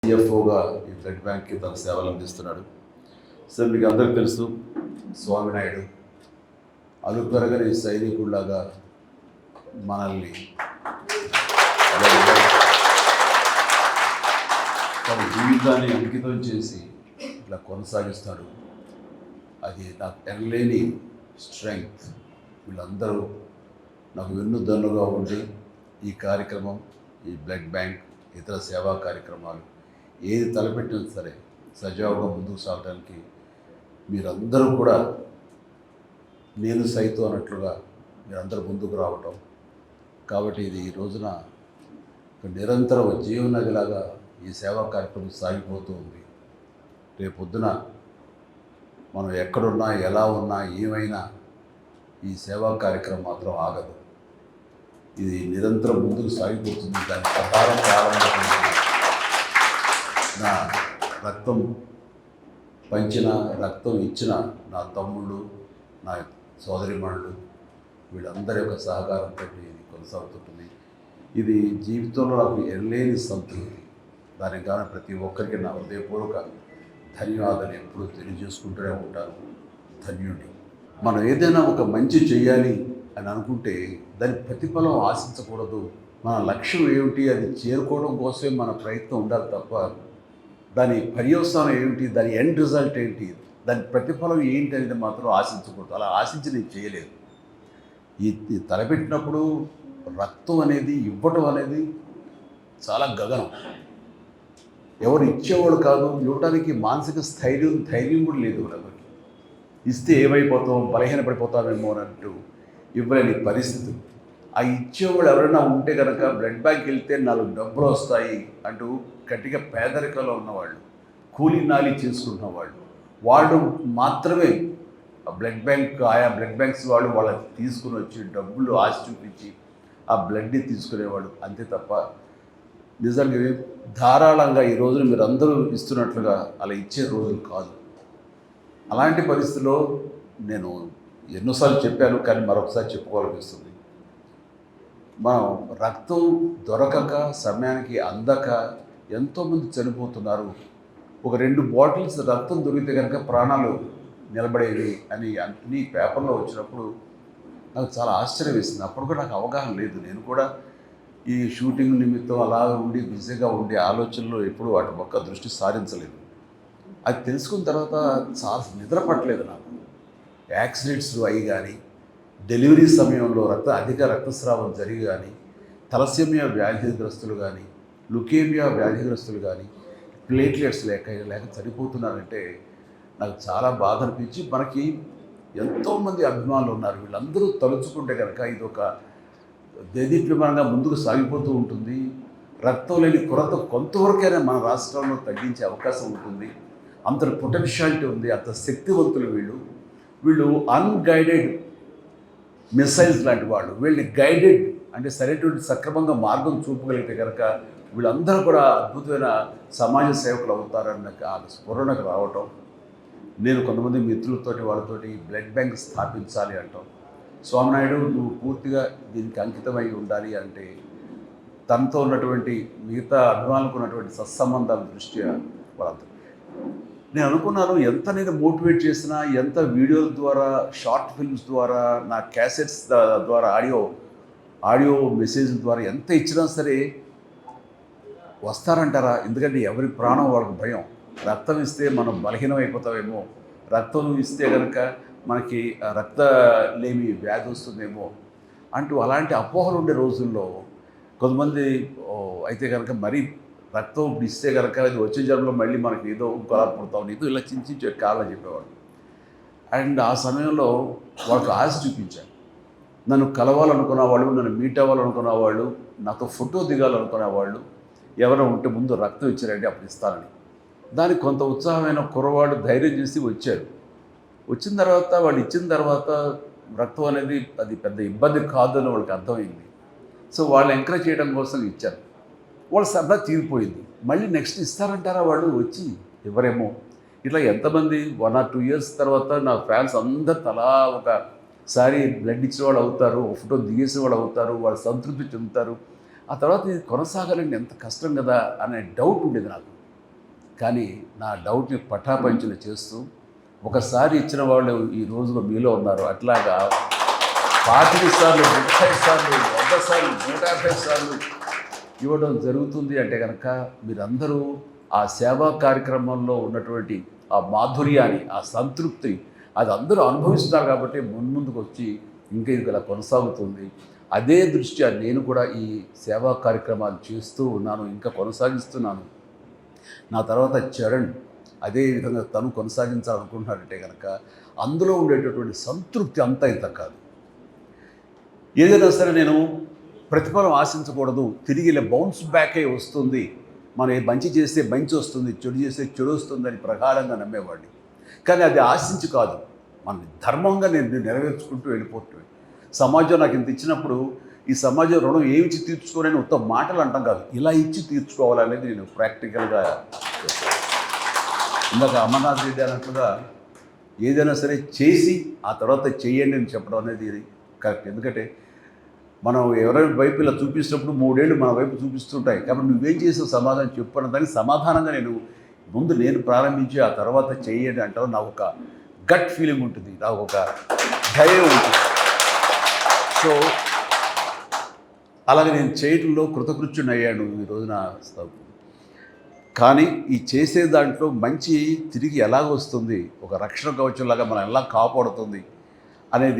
సిఎఫ్ఓగా ఈ బ్లడ్ బ్యాంక్కి తన సేవలు అందిస్తున్నాడు. సార్ మీకు అందరికీ తెలుసు, స్వామినాయుడు అలుపెరగని సైనికుడిలాగా మనల్ని తన జీవితాన్ని అంకితం చేసి ఇట్లా కొనసాగిస్తాడు. అది నాకు ఎనలేని స్ట్రెంగ్త్. వీళ్ళందరూ నాకు వెన్నుదన్నుగా ఉండి ఈ కార్యక్రమం, ఈ బ్లడ్ బ్యాంక్, ఇతర సేవా కార్యక్రమాలు ఏది తలపెట్టినా సరే సజావుగా ముందుకు సాగడానికి మీరందరూ కూడా నేను సైతం అన్నట్లుగా మీరందరూ ముందుకు రావటం. కాబట్టి ఇది ఈ రోజున ఒక నిరంతర జీవనదిలాగా ఈ సేవా కార్యక్రమం సాగిపోతూ ఉంది. రేపొద్దున మనం ఎక్కడున్నా, ఎలా ఉన్నా, ఏమైనా ఈ సేవా కార్యక్రమం మాత్రం ఆగదు. ఇది నిరంతరం ముందుకు సాగిపోతుంది. దాని ప్రకారం ప్రారంభమైంది. నా రక్తం పంచిన, రక్తం ఇచ్చిన నా తమ్ముళ్ళు, నా సోదరిమణులు, వీళ్ళందరి యొక్క సహకారంతో ఇది కొనసాగుతుంటుంది. ఇది జీవితంలో నాకు ఎనలేని సంతృప్తి. దానికి కానీ ప్రతి ఒక్కరికి నా హృదయపూర్వక ధన్యవాదాలు ఎప్పుడూ తెలియజేసుకుంటూనే ఉంటాను. ధన్యుడి. మనం ఏదైనా ఒక మంచి చేయాలి అని అనుకుంటే దాని ప్రతిఫలం ఆశించకూడదు. మన లక్ష్యం ఏమిటి, అది చేరుకోవడం కోసమే మన ప్రయత్నం ఉండాలి తప్ప దాని పర్యవసానం ఏమిటి, దాని ఎండ్ రిజల్ట్ ఏంటి, దాని ప్రతిఫలం ఏంటి అనేది మాత్రం ఆశించకూడదు. అలా ఆశించి నేను చేయలేదు. ఈ తలపెట్టినప్పుడు రక్తం అనేది ఇవ్వటం అనేది చాలా గగనం. ఎవరు ఇచ్చేవాళ్ళు కాదు, ఇవ్వడానికి మానసిక ధైర్యం కూడా లేదు ఎవరికి. ఇస్తే ఏమైపోతాం, బలహీనపడిపోతామేమో అన్నట్టు ఇవ్వలేని పరిస్థితులు. ఆ ఇచ్చేవాళ్ళు ఎవరైనా ఉంటే కనుక బ్లడ్ బ్యాంక్ వెళ్తే 4 డబ్బులు వస్తాయి అంటూ గట్టిగా పేదరికంలో ఉన్నవాళ్ళు, కూలీ నాలి చేసుకుంటున్న వాళ్ళు మాత్రమే బ్లడ్ బ్యాంక్, ఆయా బ్లడ్ బ్యాంక్స్ వాళ్ళకి తీసుకుని వచ్చి డబ్బులు ఆశ చూపించి ఆ బ్లడ్ని తీసుకునేవాడు. అంతే తప్ప నిజంగా ధారాళంగా ఈ రోజున మీరు అందరూ ఇస్తున్నట్లుగా అలా ఇచ్చే రోజులు కాదు. అలాంటి పరిస్థితుల్లో నేను ఎన్నోసార్లు చెప్పాను, కానీ మరొకసారి చెప్పుకోవాలనిపిస్తుంది. మనం రక్తం దొరకక, సమయానికి అందక ఎంతోమంది చనిపోతున్నారు. ఒక 2 బాటిల్స్ రక్తం దొరికితే కనుక ప్రాణాలు నిలబడేవి అని అన్ని పేపర్లో వచ్చినప్పుడు నాకు చాలా ఆశ్చర్యం వేసింది. అప్పుడు కూడా నాకు అవగాహన లేదు. నేను కూడా ఈ షూటింగ్ నిమిత్తం అలా ఉండి బిజీగా ఉండే ఆలోచనలో ఎప్పుడూ వాటి పక్క దృష్టి సారించలేదు. అది తెలుసుకున్న తర్వాత చాలా నిద్ర పట్టలేదు నాకు. యాక్సిడెంట్స్ అయ్యి కానీ, డెలివరీ సమయంలో అధిక రక్తస్రావం జరిగి కానీ, తలసేమియా వ్యాధిగ్రస్తులు కానీ, లుకేమియా వ్యాధిగ్రస్తులు కానీ ప్లేట్లెట్స్ లేక చనిపోతున్నారంటే నాకు చాలా బాధ అనిపించి, మనకి ఎంతోమంది అభిమానులు ఉన్నారు. వీళ్ళందరూ తలుచుకుంటే కనుక ఇది ఒక దేదీప్యమానంగా ముందుకు సాగిపోతూ ఉంటుంది. రక్తం లేని కొరత కొంతవరకైనా మన రాష్ట్రంలో తగ్గించే అవకాశం ఉంటుంది. అంత పొటెన్షియాలిటీ ఉంది, అంత శక్తివంతులు వీళ్ళు అన్గైడెడ్ మిసైల్స్ లాంటి వాళ్ళు. వీళ్ళని గైడెడ్ అంటే సరైనటువంటి సక్రమంగా మార్గం చూపగలిగితే కనుక వీళ్ళందరూ కూడా అద్భుతమైన సమాజ సేవకులు అవుతారన్న ఆ స్ఫురణకు రావటం. నేను కొంతమంది మిత్రులతోటి వాళ్ళతోటి బ్లడ్ బ్యాంక్ స్థాపించాలి అంటాం. స్వామినాయుడు నువ్వు పూర్తిగా దీనికి అంకితమై ఉండాలి అంటే తనతో ఉన్నటువంటి మిగతా అభిమానులకు ఉన్నటువంటి సత్సంబంధాల దృష్ట్యా వాళ్ళంతా నేను అనుకున్నాను, ఎంత నేను మోటివేట్ చేసినా, ఎంత వీడియోల ద్వారా, షార్ట్ ఫిల్మ్స్ ద్వారా, నా క్యాసెట్స్ ద్వారా, ఆడియో మెసేజ్ల ద్వారా ఎంత ఇచ్చినా సరే వస్తారంటారా? ఎందుకంటే ఎవరి ప్రాణం వాళ్ళకి భయం. రక్తం ఇస్తే మనం బలహీనం అయిపోతామేమో, రక్తం ఇస్తే కనుక మనకి రక్తలేమి వ్యాధి వస్తుందేమో అంటూ అలాంటి అపోహలు ఉండే రోజుల్లో కొంతమంది అయితే కనుక మరీ రక్తం ఇస్తే కనుక అది వచ్చే జన్మలో మళ్ళీ మనకి ఏదో ఇంకోలా పుడతాం, ఏదో ఇలా చించి కావాలని చెప్పేవాడు. అండ్ ఆ సమయంలో వాళ్ళకి ఆశ చూపించాను. నన్ను కలవాలనుకున్న వాళ్ళు, నన్ను మీట్ అవ్వాలనుకున్న వాళ్ళు, నాతో ఫోటో దిగాలనుకునే వాళ్ళు ఎవరైనా ఉంటే ముందు రక్తం ఇచ్చారంటే అప్పుడు ఇస్తానని. దానికి కొంత ఉత్సాహమైన కుర్రవాడు ధైర్యం చేసి వచ్చారు. వచ్చిన తర్వాత వాళ్ళు ఇచ్చిన తర్వాత రక్తం అనేది అది పెద్ద ఇబ్బంది కాదు అని వాళ్ళకి అర్థమైంది. సో వాళ్ళు ఎంకరేజ్ చేయడం కోసం ఇచ్చారు. వాళ్ళ సరదా తీరిపోయింది. మళ్ళీ నెక్స్ట్ ఇస్తారంటారా వాళ్ళు వచ్చి? ఎవరేమో. ఇట్లా ఎంతమంది 1 or 2 years తర్వాత నా ఫ్యాన్స్ అందరు తలా ఒకసారి బ్లడ్ ఇచ్చిన వాళ్ళు అవుతారు, ఒక ఫోటో దిగేసిన వాళ్ళు అవుతారు, వాళ్ళు సంతృప్తి చెందుతారు. ఆ తర్వాత ఇది కొనసాగాలంటే ఎంత కష్టం కదా అనే డౌట్ ఉండేది నాకు. కానీ నా డౌట్ని పటాపంచలు చేస్తూ ఒకసారి ఇచ్చిన వాళ్ళు ఈ రోజులో మీలో ఉన్నారు. అట్లాగా 25 సార్లు, 30 సార్లు, 100 సార్లు, 150 సార్లు ఇవ్వడం జరుగుతుంది అంటే కనుక మీరందరూ ఆ సేవా కార్యక్రమంలో ఉన్నటువంటి ఆ మాధుర్యాన్ని, ఆ సంతృప్తి అది అందరూ అనుభవిస్తున్నారు కాబట్టి ముందుకు వచ్చి ఇంకా ఇది ఇలా కొనసాగుతుంది. అదే దృష్ట్యా నేను కూడా ఈ సేవా కార్యక్రమాలు చేస్తూ ఉన్నాను, ఇంకా కొనసాగిస్తున్నాను. నా తర్వాత చరణ్ అదే విధంగా తను కొనసాగించాలనుకుంటున్నాడంటే కనుక అందులో ఉండేటటువంటి సంతృప్తి అంతా ఇంత కాదు. ఏదైనా సరే నేను ప్రతిఫలం ఆశించకూడదు, తిరిగి ఇలా బౌన్స్ బ్యాకే వస్తుంది, మనం మంచి చేస్తే మంచి వస్తుంది, చెడు చేస్తే చెడు వస్తుంది అని ప్రగాఢంగా నమ్మేవాడిని. కానీ అది ఆశించి కాదు, మన ధర్మంగా నేను నెరవేర్చుకుంటూ వెళ్ళిపోతుంది. సమాజం నాకు ఇంత ఇచ్చినప్పుడు ఈ సమాజం రుణం ఏమి ఇచ్చి తీర్చుకోవాలని ఉత్తమ మాటలు అంటాం కాదు, ఇలా ఇచ్చి తీర్చుకోవాలనేది నేను ప్రాక్టికల్గా చేస్తాను. ఇందాక అమర్నాథ్ రెడ్డి అన్నట్లుగా ఏదైనా సరే చేసి ఆ తర్వాత చెయ్యండి అని చెప్పడం అనేది కరెక్ట్. ఎందుకంటే మనం ఎవరైనా వైపు ఇలా చూపిస్తున్నప్పుడు 3 ఏళ్ళు మన వైపు చూపిస్తుంటాయి కాబట్టి నువ్వేం చేసావు సమాధానం చెప్పిన దానికి సమాధానంగా నేను ప్రారంభించి ఆ తర్వాత చెయ్యండి అంటారు. నాకు ఒక గట్ ఫీలింగ్ ఉంటుంది, నాకు ఒక ధైర్యం ఉంటుంది. సో అలాగే నేను చేయడంలో కృతకృత్యుని అయ్యాను ఈ రోజున. కానీ ఈ చేసే దాంట్లో మంచి తిరిగి ఎలాగ వస్తుంది, ఒక రక్షణ కవచంలాగా మనం ఎలా కాపాడుతుంది అనేది